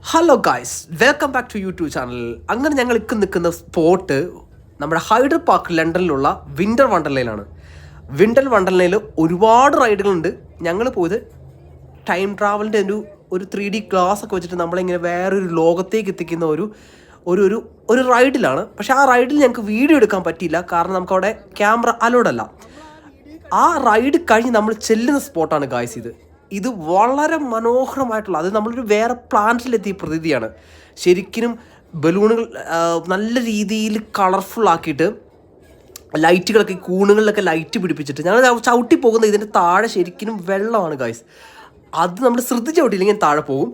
Hello guys, welcome back to YouTube channel. അങ്ങനെ ഞങ്ങൾ നിൽക്കുന്ന സ്പോട്ട് നമ്മുടെ ഹൈഡർ പാർക്ക് ലണ്ടനിലുള്ള വിൻ്റർ വണ്ടർലയിലാണ്. വിൻ്റർ വണ്ടർലയിൽ ഒരുപാട് റൈഡുകളുണ്ട്. ഞങ്ങൾ പോയത് ടൈം ട്രാവലിൻ്റെ ഒരു 3D ഗ്ലാസ് ഒക്കെ വെച്ചിട്ട് നമ്മളിങ്ങനെ വേറൊരു ലോകത്തേക്ക് എത്തിക്കുന്ന ഒരു ഒരു ഒരു റൈഡിലാണ്. പക്ഷേ ആ റൈഡിൽ ഞങ്ങൾക്ക് വീഡിയോ എടുക്കാൻ പറ്റിയില്ല, കാരണം നമുക്കവിടെ ക്യാമറ അലൗഡ് അല്ല. ആ റൈഡ് കഴിഞ്ഞ് നമ്മൾ ചെല്ലുന്ന സ്പോട്ടാണ് ഗായ്സ് ഇത് വളരെ മനോഹരമായിട്ടുള്ള, അത് നമ്മളൊരു വേറെ പ്ലാനറ്റിലെത്തിയ പ്രതീതിയാണ്. ശരിക്കും ബലൂണുകൾ നല്ല രീതിയിൽ കളർഫുൾ ആക്കിയിട്ട് ലൈറ്റുകളൊക്കെ കൂണുകളിലൊക്കെ ലൈറ്റ് പിടിപ്പിച്ചിട്ട് ഞങ്ങൾ ചവിട്ടി പോകുന്ന ഇതിൻ്റെ താഴെ ശരിക്കും വെള്ളമാണ് ഗായ്സ്. അത് നമ്മൾ ശ്രദ്ധിച്ച് ചവിട്ടിയില്ലെങ്കിൽ താഴെ പോകും.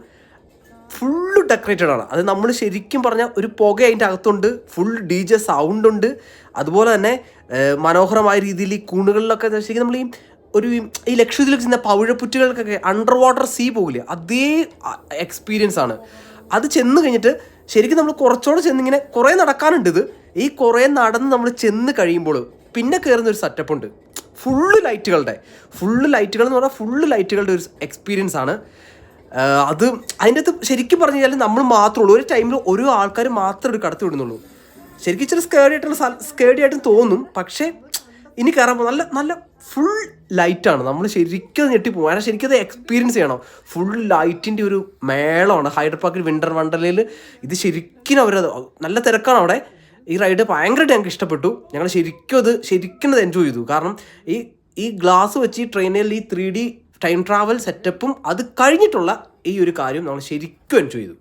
ഫുള്ള് ഡെക്കറേറ്റഡ് ആണ്. അത് നമ്മൾ ശരിക്കും പറഞ്ഞാൽ ഒരു പുക അതിൻ്റെ അകത്തുണ്ട്, ഫുൾ DJ സൗണ്ട് ഉണ്ട്. അതുപോലെ തന്നെ മനോഹരമായ രീതിയിൽ ഈ കൂണുകളിലൊക്കെ ശരിക്കും നമ്മൾ ഈ ലക്ഷദ്വീപിലൊക്കെ ചെന്ന പവിഴപ്പുറ്റുകൾക്കൊക്കെ അണ്ടർ വാട്ടർ സീ പോകില്ലേ, അതേ എക്സ്പീരിയൻസ് ആണ്. അത് ചെന്ന് കഴിഞ്ഞിട്ട് ശരിക്കും നമ്മൾ കുറച്ചുകൂടെ ചെന്നിങ്ങനെ കുറേ നടക്കാനുണ്ട്. ഈ കുറേ നടന്ന് നമ്മൾ ചെന്ന് കഴിയുമ്പോൾ പിന്നെ കയറുന്ന ഒരു സെറ്റപ്പ് ഉണ്ട്. ഫുള്ള് ലൈറ്റുകളുടെ എന്ന് പറഞ്ഞാൽ ഫുള്ള് ലൈറ്റുകളുടെ ഒരു എക്സ്പീരിയൻസ് ആണ് അത്. അതിൻ്റെ അകത്ത് ശരിക്കും പറഞ്ഞു കഴിഞ്ഞാൽ നമ്മൾ മാത്രമേ ഉള്ളൂ, ഒരു ടൈമിൽ ഓരോ ആൾക്കാർ മാത്രമേ ഒരു കടത്തി വിടുന്നുള്ളൂ. ശരിക്കും ഇച്ചിരി സ്കേർഡി ആയിട്ടും തോന്നും. പക്ഷേ ഇനി കയറാൻ നല്ല നല്ല ഫുൾ ലൈറ്റാണ്. നമ്മൾ ശരിക്കും ഞെട്ടിപ്പോകും. കാരണം ശരിക്കും അത് എക്സ്പീരിയൻസ് ചെയ്യണം. ഫുൾ ലൈറ്റിൻ്റെ ഒരു മേളമാണ് ഹൈഡർ പാർക്കിൽ വിൻ്റർ വണ്ടർലയിൽ. ഇത് ശരിക്കും അവരത് നല്ല തിരക്കാണ് അവിടെ. ഈ റൈഡ് ഭയങ്കരമായിട്ട് ഞങ്ങൾക്ക് ഇഷ്ടപ്പെട്ടു. ഞങ്ങൾ ശരിക്കും അത് എൻജോയ് ചെയ്തു. കാരണം ഈ ഗ്ലാസ് വെച്ച് ഈ ട്രെയിനിൽ ഈ 3D ടൈം ട്രാവൽ സെറ്റപ്പും അത് കഴിഞ്ഞിട്ടുള്ള ഈ ഒരു കാര്യം നമ്മൾ ശരിക്കും എൻജോയ് ചെയ്തു.